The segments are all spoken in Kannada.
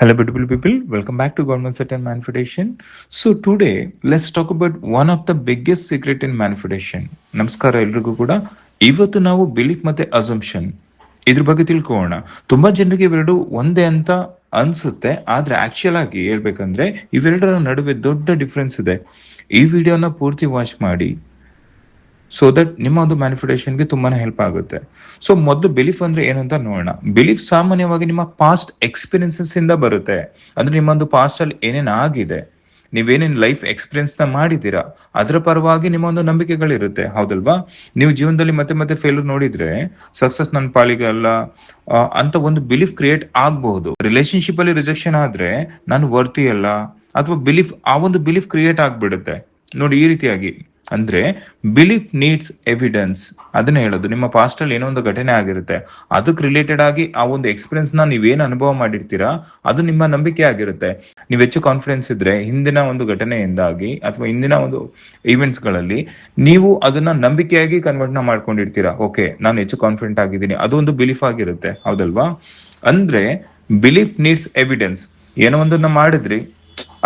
Hello, beautiful people. Welcome back to Government Set and Manifestation. So today, let's talk about one of the biggest secret in manifestation. ನಮಸ್ಕಾರ ಎಲ್ರಿಗೂ ಕೂಡ. ಇವತ್ತು ನಾವು ಬಿಲೀಫ್ ಮತ್ತೆ ಅಸಂಪ್ಷನ್ ಇದ್ರ ಬಗ್ಗೆ ತಿಳ್ಕೊಳ್ಳೋಣ. ತುಂಬಾ ಜನರಿಗೆ ಇವೆರಡು ಒಂದೇ ಅಂತ ಅನ್ಸುತ್ತೆ, ಆದ್ರೆ ಆಕ್ಚುಲ್ ಆಗಿ ಹೇಳ್ಬೇಕಂದ್ರೆ ಇವೆರಡರ ನಡುವೆ ದೊಡ್ಡ ಡಿಫ್ರೆನ್ಸ್ ಇದೆ. ಈ ವಿಡಿಯೋನ ಪೂರ್ತಿ ವಾಚ್ ಮಾಡಿ, ಸೊ ದಟ್ ನಿಮ್ಮ ಒಂದು ಮ್ಯಾನಿಫೆಸ್ಟೇಷನ್ಗೆ ತುಂಬಾನೇ ಹೆಲ್ಪ್ ಆಗುತ್ತೆ. ಸೊ ಮೊದಲು ಬಿಲೀಫ್ ಅಂದ್ರೆ ಏನು ಅಂತ ನೋಡೋಣ. ಬಿಲೀಫ್ ಸಾಮಾನ್ಯವಾಗಿ ನಿಮ್ಮ ಪಾಸ್ಟ್ ಎಕ್ಸ್ಪೀರಿಯನ್ಸಸ್ ಇಂದ ಬರುತ್ತೆ. ಅಂದ್ರೆ ನಿಮ್ಮೊಂದು ಪಾಸ್ಟ್ ಅಲ್ಲಿ ಏನೇನ್ ಆಗಿದೆ, ನೀವೇನೇನ್ ಲೈಫ್ ಎಕ್ಸ್ಪೀರಿಯನ್ಸ್ ನ ಮಾಡಿದ್ದೀರಾ, ಅದರ ಪರವಾಗಿ ನಿಮ್ಮ ಒಂದು ನಂಬಿಕೆಗಳಿರುತ್ತೆ, ಹೌದಲ್ವಾ? ನೀವು ಜೀವನದಲ್ಲಿ ಮತ್ತೆ ಮತ್ತೆ ಫೇಲ್ಯೂರ್ ನೋಡಿದ್ರೆ ಸಕ್ಸಸ್ ನನ್ನ ಪಾಲಿಗೆ ಅಲ್ಲ ಅಂತ ಒಂದು ಬಿಲೀಫ್ ಕ್ರಿಯೇಟ್ ಆಗಬಹುದು. ರಿಲೇಶನ್ಶಿಪ್ ಅಲ್ಲಿ ರಿಜೆಕ್ಷನ್ ಆದ್ರೆ ನಾನು ವರ್ತಿ ಅಲ್ಲ ಅಥವಾ ಬಿಲೀಫ್, ಆ ಒಂದು ಬಿಲೀಫ್ ಕ್ರಿಯೇಟ್ ಆಗ್ಬಿಡುತ್ತೆ. ನೋಡಿ, ಈ ರೀತಿಯಾಗಿ ಅಂದ್ರೆ ಬಿಲೀಫ್ ನೀಡ್ಸ್ ಎವಿಡೆನ್ಸ್. ಅದನ್ನ ಹೇಳೋದು, ನಿಮ್ಮ ಪಾಸ್ಟ್ ಅಲ್ಲಿ ಏನೋ ಒಂದು ಘಟನೆ ಆಗಿರುತ್ತೆ, ಅದಕ್ಕೆ ರಿಲೇಟೆಡ್ ಆಗಿ ಆ ಒಂದು ಎಕ್ಸ್ಪೀರಿಯನ್ಸ್ ನ ನೀವೇನು ಅನುಭವ ಮಾಡಿರ್ತೀರಾ ಅದು ನಿಮ್ಮ ನಂಬಿಕೆ ಆಗಿರುತ್ತೆ. ನೀವು ಹೆಚ್ಚು ಕಾನ್ಫಿಡೆನ್ಸ್ ಇದ್ರೆ ಹಿಂದಿನ ಒಂದು ಘಟನೆಯಿಂದಾಗಿ ಅಥವಾ ಹಿಂದಿನ ಒಂದು ಈವೆಂಟ್ಸ್ ಗಳಲ್ಲಿ ನೀವು ಅದನ್ನ ನಂಬಿಕೆಯಾಗಿ ಕನ್ವರ್ಟ್ ಮಾಡ್ಕೊಂಡಿರ್ತೀರಾ. ಓಕೆ, ನಾನು ಹೆಚ್ಚು ಕಾನ್ಫಿಡೆಂಟ್ ಆಗಿದ್ದೀನಿ, ಅದು ಒಂದು ಬಿಲೀಫ್ ಆಗಿರುತ್ತೆ, ಹೌದಲ್ವಾ? ಅಂದ್ರೆ ಬಿಲೀಫ್ ನೀಡ್ಸ್ ಎವಿಡೆನ್ಸ್. ಏನೋ ಒಂದನ್ನ ಮಾಡಿದ್ರಿ,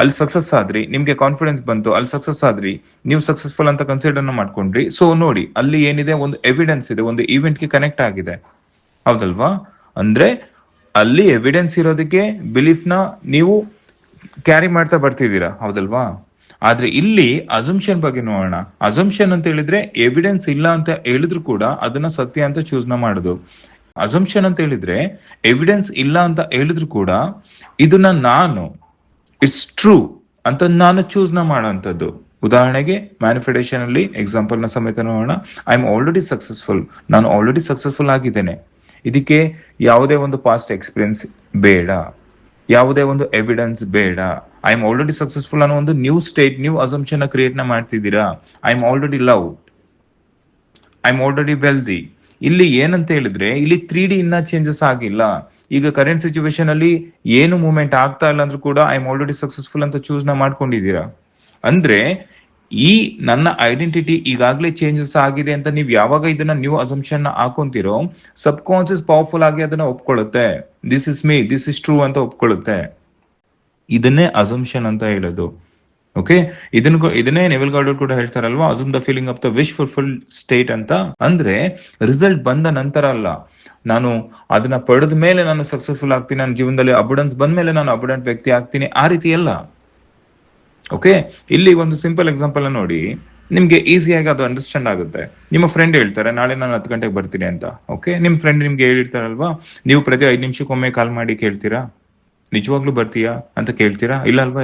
ಅಲ್ಲಿ ಸಕ್ಸಸ್ ಆದ್ರಿ, ನಿಮ್ಗೆ ಕಾನ್ಫಿಡೆನ್ಸ್ ಬಂತು, ಅಲ್ಲಿ ಸಕ್ಸಸ್ ಆದ್ರಿ, ನೀವು ಸಕ್ಸಸ್ಫುಲ್ ಅಂತ ಕನ್ಸಿಡರ್ ಮಾಡ್ಕೊಂಡ್ರಿ. ಸೊ ನೋಡಿ, ಅಲ್ಲಿ ಏನಿದೆ, ಒಂದು ಎವಿಡೆನ್ಸ್ ಇದೆ, ಒಂದು ಇವೆಂಟ್ ಗೆ ಕನೆಕ್ಟ್ ಆಗಿದೆ, ಹೌದಲ್ವಾ? ಅಂದ್ರೆ ಅಲ್ಲಿ ಎವಿಡೆನ್ಸ್ ಇರೋದಕ್ಕೆ ಬಿಲೀಫ್ ನ ನೀವು ಕ್ಯಾರಿ ಮಾಡ್ತಾ ಬರ್ತಿದ್ದೀರಾ, ಹೌದಲ್ವಾ? ಆದ್ರೆ ಇಲ್ಲಿ ಅಸಂಪ್ಷನ್ ಬಗ್ಗೆ ನೋಡೋಣ. ಅಸಂಪ್ಷನ್ ಅಂತ ಹೇಳಿದ್ರೆ ಎವಿಡೆನ್ಸ್ ಇಲ್ಲ ಅಂತ ಹೇಳಿದ್ರು ಕೂಡ ಅದನ್ನ ಸತ್ಯ ಅಂತ ಚೂಸ್ ಮಾಡೋದು. ಅಸಂಪ್ಷನ್ ಅಂತ ಹೇಳಿದ್ರೆ ಎವಿಡೆನ್ಸ್ ಇಲ್ಲ ಅಂತ ಹೇಳಿದ್ರು ಕೂಡ ಇದನ್ನ ನಾನು ಇಟ್ಸ್ ಟ್ರೂ ಅಂತ ನಾನು ಚೂಸ್ ಮಾಡೋಂಥದ್ದು. ಉದಾಹರಣೆಗೆ ಮ್ಯಾನಿಫೆಸ್ಟೇಷನ್ ಅಲ್ಲಿ ಎಕ್ಸಾಂಪಲ್ ನ ಸಮೇತ ನೋಡೋಣ. ಐ ಆಮ್ ಆಲ್ರೆಡಿ ಸಕ್ಸಸ್ಫುಲ್, ನಾನು ಆಲ್ರೆಡಿ ಸಕ್ಸಸ್ಫುಲ್ ಆಗಿದ್ದೇನೆ. ಇದಕ್ಕೆ ಯಾವುದೇ ಒಂದು ಪಾಸ್ಟ್ ಎಕ್ಸ್ಪೀರಿಯನ್ಸ್ ಬೇಡ, ಯಾವುದೇ ಒಂದು ಎವಿಡೆನ್ಸ್ ಬೇಡ. ಐ ಆಮ್ ಆಲ್ರೆಡಿ ಸಕ್ಸಸ್ಫುಲ್ ಅನ್ನೋ ಒಂದು new state, new assumption create ಮಾಡ್ತಿದ್ದೀರಾ. I am already love, I am already wealthy. ಇಲ್ಲಿ ಏನಂತ ಹೇಳಿದ್ರೆ ಇಲ್ಲಿ 3D ಇನ್ನ ಚೇಂಜಸ್ ಆಗಿಲ್ಲ. ಈಗ ಕರೆಂಟ್ ಸಿಚುವೇಶನ್ ಅಲ್ಲಿ ಏನು ಮೂವ್ಮೆಂಟ್ ಆಗ್ತಾ ಇಲ್ಲ ಅಂದ್ರೂ ಕೂಡ ಐ ಆಮ್ ಆಲ್ರೆಡಿ ಸಕ್ಸಸ್ಫುಲ್ ಅಂತ ಚೂಸ್ ಮಾಡ್ಕೊಂಡಿದ್ದೀರಾ. ಅಂದ್ರೆ ಈ ನನ್ನ ಐಡೆಂಟಿಟಿ ಈಗಾಗಲೇ ಚೇಂಜಸ್ ಆಗಿದೆ ಅಂತ ನೀವು ಯಾವಾಗ ಇದನ್ನ ನ್ಯೂ ಅಸಂಪ್ಷನ್ ಹಾಕೊಂತೀರೋ, ಸಬ್ ಕಾನ್ಸಿಯಸ್ ಪವರ್ಫುಲ್ ಆಗಿ ಅದನ್ನ ಒಪ್ಕೊಳ್ಳುತ್ತೆ. This is me, this is true ಅಂತ ಒಪ್ಕೊಳ್ಳುತ್ತೆ. ಇದನ್ನೇ ಅಸಂಪ್ಷನ್ ಅಂತ ಹೇಳೋದು. ಓಕೆ, ಇದನ್ನೇ ನೆವಿಲ್ ಗಾರ್ಡರ್ ಕೂಡ ಹೇಳ್ತಾರಲ್ವಾ, assume the feeling of the wish fulfil state ಅಂತ. ಅಂದ್ರೆ ರಿಸಲ್ಟ್ ಬಂದ ನಂತರ ಅಲ್ಲ, ನಾನು ಅದನ್ನ ಪಡೆದ ಮೇಲೆ ನಾನು ಸಕ್ಸಸ್ಫುಲ್ ಆಗ್ತೀನಿ, ನನ್ನ ಜೀವನದಲ್ಲಿ ಅಬುಡೆನ್ಸ್ ಬಂದ ಮೇಲೆ ನಾನು ಅಬುಡೆಂಟ್ ವ್ಯಕ್ತಿ ಆಗ್ತೀನಿ, ಆ ರೀತಿ ಅಲ್ಲ. ಓಕೆ, ಇಲ್ಲಿ ಒಂದು ಸಿಂಪಲ್ ಎಕ್ಸಾಂಪಲ್ ನೋಡಿ, ನಿಮ್ಗೆ ಈಸಿಯಾಗಿ ಅದು ಅಂಡರ್ಸ್ಟ್ಯಾಂಡ್ ಆಗುತ್ತೆ. ನಿಮ್ಮ ಫ್ರೆಂಡ್ ಹೇಳ್ತಾರೆ ನಾಳೆ ನಾನು 10 ಗಂಟೆಗೆ ಬರ್ತೀನಿ ಅಂತ. ಓಕೆ, ನಿಮ್ ಫ್ರೆಂಡ್ ನಿಮ್ಗೆ ಹೇಳಿರ್ತಾರಲ್ವಾ, ನೀವು ಪ್ರತಿ 5 ನಿಮಿಷಕ್ಕೊಮ್ಮೆ ಕಾಲ್ ಮಾಡಿ ಕೇಳ್ತೀರಾ ನಿಜವಾಗ್ಲೂ ಬರ್ತೀಯಾ ಅಂತ ಕೇಳ್ತೀರಾ? ಇಲ್ಲ ಅಲ್ವಾ?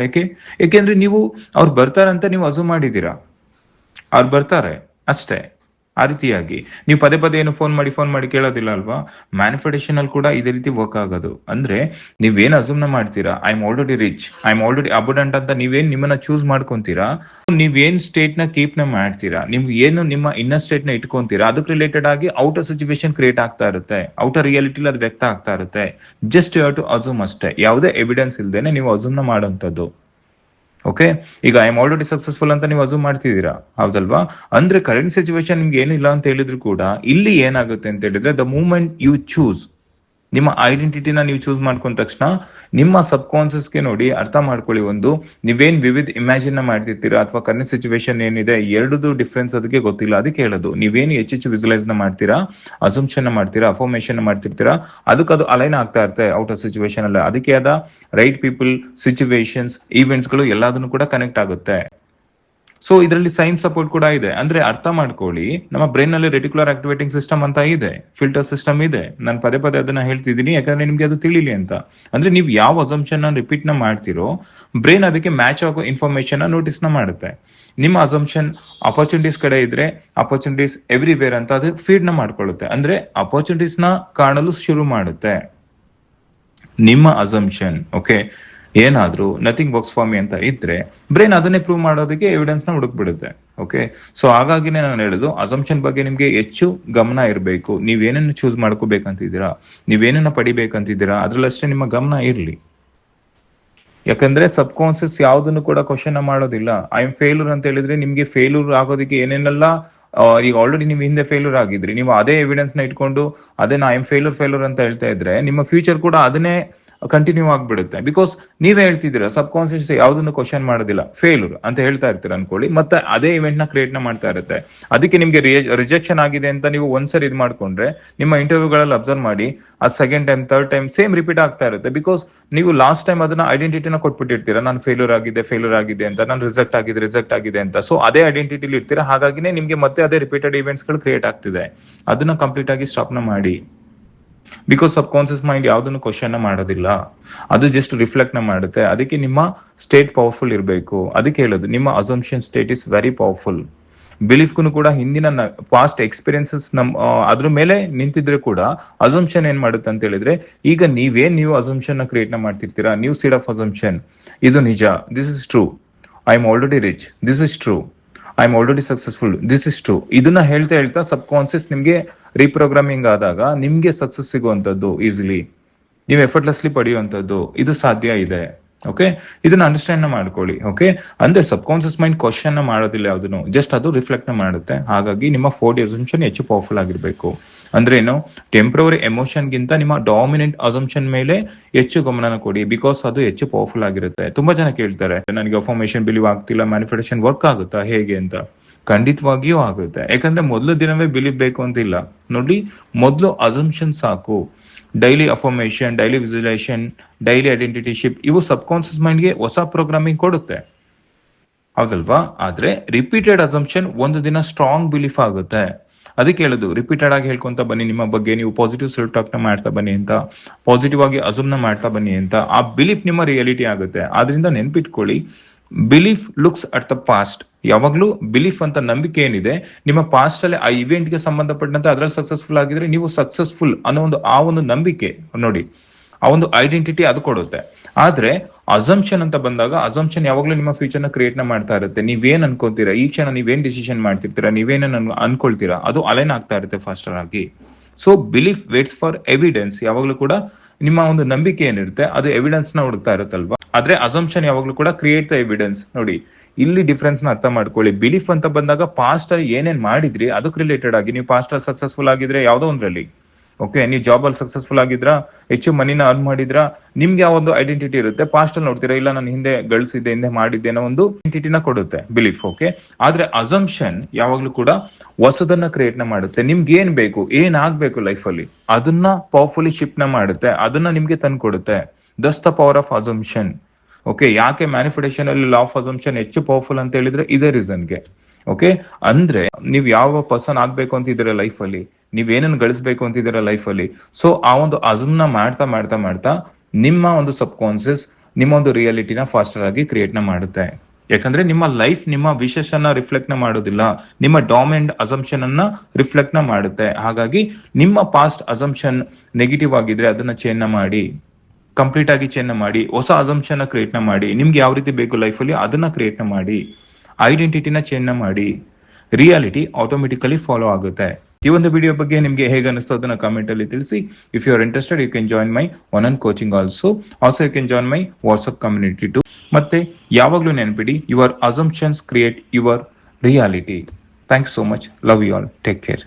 ಯಾಕೆಂದ್ರೆ ನೀವು ಅವ್ರು ಬರ್ತಾರಂತ ನೀವು ಅಸೂಮ್ ಮಾಡಿದ್ದೀರಾ, ಅವ್ರು ಬರ್ತಾರೆ ಅಷ್ಟೇ. ಆ ರೀತಿಯಾಗಿ ನೀವು ಪದೇ ಪದೇ ಏನು ಫೋನ್ ಮಾಡಿ ಕೇಳೋದಿಲ್ಲ ಅಲ್ವಾ? ಮ್ಯಾನಿಫೆಸ್ಟೇಷನ್ ಅಲ್ಲಿ ಕೂಡ ಇದೇ ರೀತಿ ವರ್ಕ್ ಆಗೋದು. ಅಂದ್ರೆ ನೀವೇನ್ ಅಸೂಮ್ನ ಮಾಡ್ತೀರಾ, I am already rich, I am already abundant ಅಂತ ನೀವೇನ್ ನಿಮ್ಮನ್ನ ಚೂಸ್ ಮಾಡ್ಕೊಂತೀರಾ, ನೀವೇನ್ ಸ್ಟೇಟ್ ನ ಕೀಪ್ ನ ಮಾಡ್ತೀರಾ, ನೀವು ಏನು ನಿಮ್ಮ ಇನ್ನರ್ ಸ್ಟೇಟ್ ನ ಇಟ್ಕೊಂತೀರಾ, ಅದಕ್ಕೆ ರಿಲೇಟೆಡ್ ಆಗಿ ಔಟರ್ ಸಿಚುವೇಶನ್ ಕ್ರಿಯೇಟ್ ಆಗ್ತಾ ಇರುತ್ತೆ, ಔಟರ್ ರಿಯಾಲಿಟಿ ಅದು ವ್ಯಕ್ತ ಆಗ್ತಾ ಇರುತ್ತೆ. Just you have to assume ಅಷ್ಟೇ, ಯಾವುದೇ ಎವಿಡೆನ್ಸ್ ಇಲ್ದೇನೆ ನೀವು ಅಸೂಮ್ನ ಮಾಡುವಂತದ್ದು. ಓಕೆ, ಈಗ ಐ ಆಮ್ ಆಲ್ರೆಡಿ ಸಕ್ಸಸ್ಫುಲ್ ಅಂತ ನೀವು ಅಸೂಮ್ ಮಾಡ್ತಿದ್ದೀರಾ, ಹೌದಲ್ವಾ? ಅಂದ್ರೆ ಕರೆಂಟ್ ಸಿಚುವೇಶನ್ ನಿಮ್ಗೆ ಏನಿಲ್ಲ ಅಂತ ಹೇಳಿದ್ರು ಕೂಡ ಇಲ್ಲಿ ಏನಾಗುತ್ತೆ ಅಂತ ಹೇಳಿದ್ರೆ, ದ ಮೂಮೆಂಟ್ ಯು ಚೂಸ್, ನಿಮ್ಮ ಐಡೆಂಟಿಟಿನ ನೀವು ಚೂಸ್ ಮಾಡ್ಕೊಂಡ ತಕ್ಷಣ ನಿಮ್ಮ ಸಬ್ ಕಾನ್ಸಿಯಸ್ಗೆ ನೋಡಿ, ಅರ್ಥ ಮಾಡ್ಕೊಳ್ಳಿ, ಒಂದು ನೀವೇನ್ ವಿವಿಧ ಇಮ್ಯಾಜಿನ್ ಮಾಡ್ತಿರ್ತೀರಾ ಅಥವಾ ಕರೆಂಟ್ ಸಿಚುವೇಶನ್ ಏನಿದೆ ಎರಡದು ಡಿಫ್ರೆನ್ಸ್ ಅದಕ್ಕೆ ಗೊತ್ತಿಲ್ಲ. ಅದಕ್ಕೆ ಹೇಳೋದು, ನೀವೇನು ಹೆಚ್ಚೆಚ್ಚು ವಿಜುವಲೈಸ್ ಮಾಡ್ತೀರಾ, ಅಸಂಪ್ಷನ್ ಮಾಡ್ತೀರಾ, ಅಫರ್ಮೇಷನ್ ಮಾಡ್ತಿರ್ತೀರಾ, ಅದಕ್ಕೆ ಅದು ಅಲೈನ್ ಆಗ್ತಾ ಇರುತ್ತೆ ಔಟರ್ ಸಿಚುವೇಶನ್ ಅಲ್ಲ. ಅದಕ್ಕೆ ಆದ ರೈಟ್ ಪೀಪಲ್, ಸಿಚುವೇಶನ್ಸ್, ಈವೆಂಟ್ಸ್ ಗಳು ಎಲ್ಲದನ್ನು ಕೂಡ ಕನೆಕ್ಟ್ ಆಗುತ್ತೆ. ಸೊ ಇದರಲ್ಲಿ ಸೈನ್ಸ್ ಸಪೋರ್ಟ್ ಕೂಡ ಇದೆ. ಅಂದ್ರೆ ಅರ್ಥ ಮಾಡ್ಕೊಳ್ಳಿ, ನಮ್ಮ ಬ್ರೈನ್ ನಲ್ಲಿ ರೆಟಿಕ್ಯುಲರ್ ಆಕ್ಟಿವೇಟಿಂಗ್ ಸಿಸ್ಟಮ್ ಅಂತ ಇದೆ, ಫಿಲ್ಟರ್ ಸಿಸ್ಟಮ್ ಇದೆ. ನಾನು ಪದೇ ಪದೇ ಅದನ್ನ ಹೇಳ್ತಿದ್ದೀನಿ ಯಾಕಂದ್ರೆ ನಿಮ್ಗೆ ಅದು ತಿಳಿಲಿ ಅಂತ. ಅಂದ್ರೆ ನೀವು ಯಾವ ಅಸಂಪ್ಷನ್ ರಿಪೀಟ್ ಮಾಡ್ತಿರೋ, ಬ್ರೈನ್ ಅದಕ್ಕೆ ಮ್ಯಾಚ್ ಆಗೋ ಇನ್ಫಾರ್ಮೇಶನ್ ನೋಟಿಸ್ ಮಾಡುತ್ತೆ. ನಿಮ್ಮ ಅಸಂಪ್ಷನ್ ಅಪರ್ಚುನಿಟೀಸ್ ಕಡೆ ಇದ್ರೆ ಅಪರ್ಚುನಿಟೀಸ್ ಎವ್ರಿವೇರ್ ಅಂತ ಅದು ಫೀಡ್ ಮಾಡ್ಕೊಳ್ಳುತ್ತೆ. ಅಂದ್ರೆ ಅಪರ್ಚುನಿಟೀಸ್ ನ ಕಾಣಲು ಶುರು ಮಾಡುತ್ತೆ ನಿಮ್ಮ ಅಸಂಪ್ಷನ್. ಓಕೆ, ಏನಾದ್ರೂ ನಥಿಂಗ್ ವರ್ಕ್ಸ್ ಫಾರ್ ಮಿ ಅಂತ ಇದ್ರೆ ಬ್ರೈನ್ ಅದನ್ನೇ ಪ್ರೂವ್ ಮಾಡೋದಕ್ಕೆ ಎವಿಡೆನ್ಸ್ ನ ಹುಡುಕ್ಬಿಡುತ್ತೆ. ಓಕೆ, ಸೊ ಹಾಗಾಗಿನೇ ನಾನು ಹೇಳುದು, ಅಸಂಪ್ಷನ್ ಬಗ್ಗೆ ನಿಮ್ಗೆ ಹೆಚ್ಚು ಗಮನ ಇರಬೇಕು. ನೀವೇನನ್ನು ಚೂಸ್ ಮಾಡ್ಕೋಬೇಕಂತಿದ್ದೀರಾ, ನೀವೇನನ್ನ ಪಡಿಬೇಕಂತಿದ್ದೀರಾ, ಅದ್ರಲ್ಲಷ್ಟೇ ನಿಮ್ಮ ಗಮನ ಇರಲಿ. ಯಾಕಂದ್ರೆ ಸಬ್ ಕಾನ್ಸಿಯಸ್ ಯಾವ್ದನ್ನು ಕೂಡ ಕ್ವಶನ್ ಮಾಡೋದಿಲ್ಲ. ಐ ಎಮ್ ಫೇಲ್ಯೂರ್ ಅಂತ ಹೇಳಿದ್ರೆ ನಿಮ್ಗೆ ಫೇಲ್ಯೂರ್ ಆಗೋದಕ್ಕೆ ಏನೇನೆಲ್ಲ, ಈಗ ಆಲ್ರೆಡಿ ನೀವು ಹಿಂದೆ ಫೇಲ್ಯೂರ್ ಆಗಿದ್ರಿ, ನೀವು ಅದೇ ಎವಿಡೆನ್ಸ್ ನ ಇಟ್ಕೊಂಡು ಅದೇ ಐ ಎಮ್ ಫೇಲ್ಯೂರ್ ಅಂತ ಹೇಳ್ತಾ ಇದ್ರೆ ನಿಮ್ಮ ಫ್ಯೂಚರ್ ಕೂಡ ಅದನ್ನೇ ಕಂಟಿನ್ಯೂ ಆಗ್ಬಿಡುತ್ತೆ. ಬಿಕಾಸ್ ನೀವೇ ಹೇಳ್ತಿದ್ದೀರಾ ಸಬ್ ಕಾನ್ಶಿಯಸ್ ಯಾವ್ದನ್ನು ಕ್ವಶನ್ ಮಾಡೋದಿಲ್ಲ, ಫೇಲ್ಯೂರ್ ಅಂತ ಹೇಳ್ತಾ ಇರ್ತೀರ ಅನ್ಕೊಳ್ಳಿ, ಮತ್ತೆ ಅದೇ ಇವೆಂಟ್ ನ ಕ್ರಿಯೇಟ್ ನ ಮಾಡ್ತಾ ಇರುತ್ತೆ. ಅದಕ್ಕೆ ನಿಮ್ಗೆ ರಿಜೆಕ್ಷನ್ ಆಗಿದೆ ಅಂತ ನೀವು ಒಂದ್ಸರಿ ಇದು ಮಾಡ್ಕೊಂಡ್ರೆ ನಿಮ್ಮ ಇಂಟರ್ವ್ಯೂಗಳಲ್ಲಿ ಅಬ್ಸರ್ವ್ ಮಾಡಿ, ಅದು second time third time same repeat ಆಗ್ತಾ ಇರುತ್ತೆ. ಬಿಕಾಸ್ ನೀವು ಲಾಸ್ಟ್ ಟೈಮ್ ಅದನ್ನ ಐಡೆಂಟಿಟಿನ ಕೊಟ್ಬಿಟ್ಟಿರ್ತೀರಾ, ನಾನು ಫೇಲ್ಯೂರ್ ಆಗಿದೆ ಅಂತ, ನಾನು ರಿಜೆಕ್ಟ್ ಆಗಿದೆ ಅಂತ. ಸೊ ಅದೇ ಐಡೆಂಟಿಟಿಲಿ ಇರ್ತೀರಾ, ಹಾಗಾಗಿನೇ ನಿಮ್ಗೆ ಮತ್ತೆ ಅದೇ ರಿಪೀಟೆಡ್ ಇವೆಂಟ್ಸ್ ಗಳು ಕ್ರಿಯೇಟ್ ಆಗ್ತಿದೆ. ಅದನ್ನ ಕಂಪ್ಲೀಟ್ ಆಗಿ ಸ್ಟಾಪ್ ನ ಮಾಡಿ. ಬಿಕಾಸ್ ಸಬ್ ಕಾನ್ಶಿಯಸ್ ಮೈಂಡ್ ಯಾವ್ದನ್ನು ಕ್ವಶನ್ ಮಾಡೋದಿಲ್ಲ, ಅದು ಜಸ್ಟ್ ರಿಫ್ಲೆಕ್ಟ್ ನ ಮಾಡುತ್ತೆ. ಅದಕ್ಕೆ ನಿಮ್ಮ ಸ್ಟೇಟ್ ಪವರ್ಫುಲ್ ಇರಬೇಕು. ಅದಕ್ಕೆ ಹೇಳೋದು ನಿಮ್ಮ assumption state is very powerful. ಬಿಲೀಫ್ಗೂ ಕೂಡ ಹಿಂದಿನ ಪಾಸ್ಟ್ ಎಕ್ಸ್ಪೀರಿಯನ್ಸಸ್ ಅದ್ರ ಮೇಲೆ ನಿಂತಿದ್ರೆ ಕೂಡ ಅಸಂಪ್ಷನ್ ಏನ್ ಮಾಡುತ್ತೆ ಅಂತ ಹೇಳಿದ್ರೆ, ಈಗ ನೀವು ಅಸಂಪ್ಷನ್ ನ ಕ್ರಿಯೇಟ್ ನ ಮಾಡ್ತಿರ್ತೀರಾ, ನ್ಯೂ ಸೀಡ್ ಆಫ್ ಅಸಂಪ್ಷನ್. ಇದು ನಿಜ, this is true, I am already rich, this is true, I am already successful, this is true. ಇದನ್ನ ಹೇಳ್ತಾ ಸಬ್ ಕಾನ್ಶಿಯಸ್ ನಿಮ್ಗೆ ರೀಪ್ರೋಗ್ರಾಮಿಂಗ್ ಆದಾಗ ನಿಮ್ಗೆ ಸಕ್ಸಸ್ ಸಿಗುವಂತದ್ದು ಈಸಿಲಿ, ನೀವು ಎಫರ್ಟ್ಲೆಸ್ಲಿ ಪಡೆಯುವಂತದ್ದು ಇದು ಸಾಧ್ಯ ಇದೆ. ಓಕೆ, ಇದನ್ನ ಅಂಡರ್ಸ್ಟ್ಯಾಂಡ್ ನ ಮಾಡ್ಕೊಳ್ಳಿ. ಓಕೆ, ಅಂದ್ರೆ ಸಬ್ ಕಾನ್ಶಿಯಸ್ ಮೈಂಡ್ ಕ್ವಶನ್ ನ ಮಾಡೋದಿಲ್ಲ ಯಾವ್ದನ್ನು, ಜಸ್ಟ್ ಅದು ರಿಫ್ಲೆಕ್ಟ್ ನ ಮಾಡುತ್ತೆ. ಹಾಗಾಗಿ ನಿಮ್ಮ 4D ಅಸಂಪ್ಷನ್ ಹೆಚ್ಚು ಪವರ್ಫುಲ್ ಆಗಿರ್ಬೇಕು. ಅಂದ್ರೆ ಏನು, ಟೆಂಪ್ರವರಿ ಎಮೋಷನ್ ಗಿಂತ ನಿಮ್ಮ ಡಾಮಿನೆಂಟ್ ಅಸಂಪ್ಷನ್ ಮೇಲೆ ಹೆಚ್ಚು ಗಮನ ಕೊಡಿ. ಬಿಕಾಸ್ ಅದು ಹೆಚ್ಚು ಪವರ್ಫುಲ್ ಆಗಿರುತ್ತೆ. ತುಂಬಾ ಜನ ಕೇಳ್ತಾರೆ, ನನಗೆ ಅಫರ್ಮೇಷನ್ ಬಿಲೀವ್ ಆಗ್ತಿಲ್ಲ, ಮ್ಯಾನಿಫೆಸ್ಟೇಷನ್ ವರ್ಕ್ ಆಗುತ್ತಾ ಹೇಗೆ ಅಂತ. ಖಂಡಿತವಾಗಿಯೂ ಆಗುತ್ತೆ. ಯಾಕಂದ್ರೆ ಮೊದಲು ದಿನವೇ ಬಿಲೀವ್ ಬೇಕು ಅಂತ ಇಲ್ಲ ನೋಡಿ, ಮೊದಲು ಅಸಂಪ್ಷನ್ ಸಾಕು. Daily affirmation, daily visualisation, daily identity shift, ಇವು ಸಬ್ ಕಾನ್ಶಿಯಸ್ ಮೈಂಡ್ಗೆ ಹೊಸ ಪ್ರೋಗ್ರಾಮಿಂಗ್ ಕೊಡುತ್ತೆ, ಹೌದಲ್ವಾ? ಆದ್ರೆ ರಿಪೀಟೆಡ್ ಅಸಂಪ್ಷನ್ ಒಂದು ದಿನ ಸ್ಟ್ರಾಂಗ್ ಬಿಲೀಫ್ ಆಗುತ್ತೆ. ಅದಕ್ಕೆ ಹೇಳೋದು, ರಿಪೀಟೆಡ್ ಆಗಿ ಹೇಳ್ಕೊಂತ ಬನ್ನಿ ನಿಮ್ಮ ಬಗ್ಗೆ, ನೀವು ಪಾಸಿಟಿವ್ ಸೆಲ್ಫ್ ಟಾಕ್ ನ ಮಾಡ್ತಾ ಬನ್ನಿ ಅಂತ, ಪಾಸಿಟಿವ್ ಆಗಿ ಅಸೂಮ್ ನ ಮಾಡ್ತಾ ಬನ್ನಿ ಅಂತ. ಆ ಬಿಲೀಫ್ ನಿಮ್ಮ ರಿಯಾಲಿಟಿ ಆಗುತ್ತೆ. ಆದ್ರಿಂದ ನೆನ್ಪಿಟ್ಕೊಳ್ಳಿ, belief looks at the past. ಯಾವಾಗ್ಲೂ ಬಿಲೀಫ್ ಅಂತ ನಂಬಿಕೆ ಏನಿದೆ, ನಿಮ್ಮ ಪಾಸ್ಟ್ ಅಲ್ಲಿ ಆ ಇವೆಂಟ್ ಗೆ ಸಂಬಂಧಪಟ್ಟಂತೆ ಅದ್ರಲ್ಲಿ ಸಕ್ಸಸ್ಫುಲ್ ಆಗಿದ್ರೆ ನೀವು ಸಕ್ಸಸ್ಫುಲ್ ಅನ್ನೋ ಒಂದು ನಂಬಿಕೆ ನೋಡಿ, ಆ ಒಂದು ಐಡೆಂಟಿಟಿ ಅದು ಕೊಡುತ್ತೆ. ಆದ್ರೆ ಅಸಂಪ್ಷನ್ ಅಂತ ಬಂದಾಗ, ಅಸಂಪ್ಷನ್ ಯಾವಾಗ್ಲೂ ನಿಮ್ಮ ಫ್ಯೂಚರ್ ನ ಕ್ರಿಯೇಟ್ ನ ಮಾಡ್ತಾ ಇರುತ್ತೆ. ನೀವೇನ್ ಅನ್ಕೋತೀರಾ, ಈ ಕ್ಷಣ ನೀವೇನ್ ಡಿಸಿಷನ್ ಮಾಡ್ತಿರ್ತೀರಾ, ನೀವೇನ ಅನ್ಕೊಳ್ತೀರಾ, ಅದು ಅಲೈನ್ ಆಗ್ತಾ ಇರುತ್ತೆ ಫಾಸ್ಟರ್ ಆಗಿ. So belief weights for evidence. ಯಾವಾಗ್ಲೂ ಕೂಡ ನಿಮ್ಮ ಒಂದು ನಂಬಿಕೆ ಏನಿರುತ್ತೆ ಅದು ಎವಿಡೆನ್ಸ್ ನ ಹುಡುಕ್ತಾ ಇರುತ್ತಲ್ವಾ. ಆದ್ರೆ ಅಸಂಪ್ಷನ್ ಯಾವಾಗ್ಲೂ ಕೂಡ ಕ್ರಿಯೇಟ್ ದ ಎವಿಡೆನ್ಸ್. ನೋಡಿ, ಇಲ್ಲಿ ಡಿಫ್ರೆನ್ಸ್ ನ ಅರ್ಥ ಮಾಡ್ಕೊಳ್ಳಿ. ಬಿಲೀಫ್ ಅಂತ ಬಂದಾಗ ಪಾಸ್ಟ್ ಅಲ್ಲಿ ಏನೇನ್ ಮಾಡಿದ್ರಿ ಅದಕ್ಕೆ ರಿಲೇಟೆಡ್ ಆಗಿ, ನೀವು ಪಾಸ್ಟ್ ಅಲ್ಲಿ ಸಕ್ಸಸ್ಫುಲ್ ಆಗಿದ್ರೆ ಯಾವ್ದೋ ಒಂದ್ರಲ್ಲಿ, ಓಕೆ, ನೀವು ಜಾಬ್ ಅಲ್ಲಿ ಸಕ್ಸಸ್ಫುಲ್ ಆಗಿದ್ರ, ಹೆಚ್ಚು ಮನಿನ ಅರ್ನ್ ಮಾಡಿದ್ರ, ನಿಮ್ಗೆ ಯಾವ ಒಂದು ಐಡೆಂಟಿಟಿ ಇರುತ್ತೆ. ಪಾಸ್ಟ್ ಅಲ್ಲಿ ನೋಡ್ತೀರಾ, ಇಲ್ಲ ನಾನು ಹಿಂದೆ ಗಳಿಸಿದ್ದೆ, ಹಿಂದೆ ಮಾಡಿದ್ದೆ ಅನ್ನೋ ಒಂದು ಐಡೆಂಟಿಟಿನ ಕೊಡುತ್ತೆ ಬಿಲೀಫ್. ಓಕೆ, ಆದ್ರೆ ಅಸಂಪ್ಷನ್ ಯಾವಾಗ್ಲೂ ಕೂಡ ಹೊಸದನ್ನ ಕ್ರಿಯೇಟ್ ನ ಮಾಡುತ್ತೆ. ನಿಮ್ಗೆ ಏನ್ ಬೇಕು, ಏನ್ ಆಗ್ಬೇಕು ಲೈಫ್ ಅಲ್ಲಿ, ಅದನ್ನ ಪವರ್ಫುಲಿ ಶಿಫ್ಟ್ ನ ಮಾಡುತ್ತೆ, ಅದನ್ನ ನಿಮ್ಗೆ ತಂದು ಕೊಡುತ್ತೆ. Thus the power of assumption. Okay, ಯಾಕೆ ಮ್ಯಾನಿಫೆಸ್ಟೇಷನ್ ಅಲ್ಲಿ ಲಾ ಆಫ್ ಅಸಂಪ್ಷನ್ ಹೆಚ್ಚು ಪವರ್ಫುಲ್ ಅಂತ ಹೇಳಿದ್ರೆ ಇದೇ ರೀಸನ್ಗೆ. ಓಕೆ, ಅಂದ್ರೆ ನೀವು ಯಾವ ಪರ್ಸನ್ ಆಗ್ಬೇಕು ಅಂತಿದ್ದೀರಾ ಲೈಫ್ ಅಲ್ಲಿ, ನೀವೇನನ್ನು ಗಳಿಸಬೇಕು ಅಂತಿದ್ದೀರಾ ಲೈಫ್ ಅಲ್ಲಿ, ಸೊ ಆ ಒಂದು ಅಸಮ್ನ ಮಾಡ್ತಾ ನಿಮ್ಮ ಒಂದು ಸಬ್ ಕಾನ್ಸಿಯಸ್ ನಿಮ್ಮ ಒಂದು ರಿಯಾಲಿಟಿನ ಫಾಸ್ಟರ್ ಆಗಿ ಕ್ರಿಯೇಟ್ ನ ಮಾಡುತ್ತೆ. ಯಾಕಂದ್ರೆ ನಿಮ್ಮ ಲೈಫ್ ನಿಮ್ಮ ವಿಶೇಷ ರಿಫ್ಲೆಕ್ಟ್ ನ ಮಾಡೋದಿಲ್ಲ, ನಿಮ್ಮ ಡಾಮಿನೆಂಟ್ ಅಸಂಪ್ಷನ್ ಅನ್ನ ರಿಫ್ಲೆಕ್ಟ್ ನ ಮಾಡುತ್ತೆ. ಹಾಗಾಗಿ ನಿಮ್ಮ ಪಾಸ್ಟ್ ಅಸಂಪ್ಷನ್ ನೆಗೆಟಿವ್ ಆಗಿದ್ರೆ ಅದನ್ನ ಚೇಂಜ್ ನ ಮಾಡಿ, ಕಂಪ್ಲೀಟ್ ಆಗಿ ಚೇಂಜ್ ಮಾಡಿ, ಹೊಸ ಅಸಂಪ್ಷನ್ ಕ್ರಿಯೇಟ್ ನ ಮಾಡಿ. ನಿಮ್ಗೆ ಯಾವ ರೀತಿ ಬೇಕು ಲೈಫ್ ಅಲ್ಲಿ ಅದನ್ನ ಕ್ರಿಯೇಟ್ ನ ಮಾಡಿ, ಐಡೆಂಟಿಟಿನ ಚೇಂಜ್ ನ ಮಾಡಿ, ರಿಯಾಲಿಟಿ ಆಟೋಮೆಟಿಕಲಿ ಫಾಲೋ ಆಗುತ್ತೆ. ಈ ಒಂದು ವಿಡಿಯೋ ಬಗ್ಗೆ ನಿಮ್ಗೆ ಹೇಗೆ ಅನಿಸ್ತು ಅದನ್ನ ಕಾಮೆಂಟ್ ಅಲ್ಲಿ ತಿಳಿಸಿ. If you are interested, you can join my one coaching also you can join my WhatsApp community too. ಮತ್ತೆ ಯಾವಾಗ್ಲೂ ನೆನಪಿಡಿ, your assumptions create your reality. Thanks so much, love you all, take care.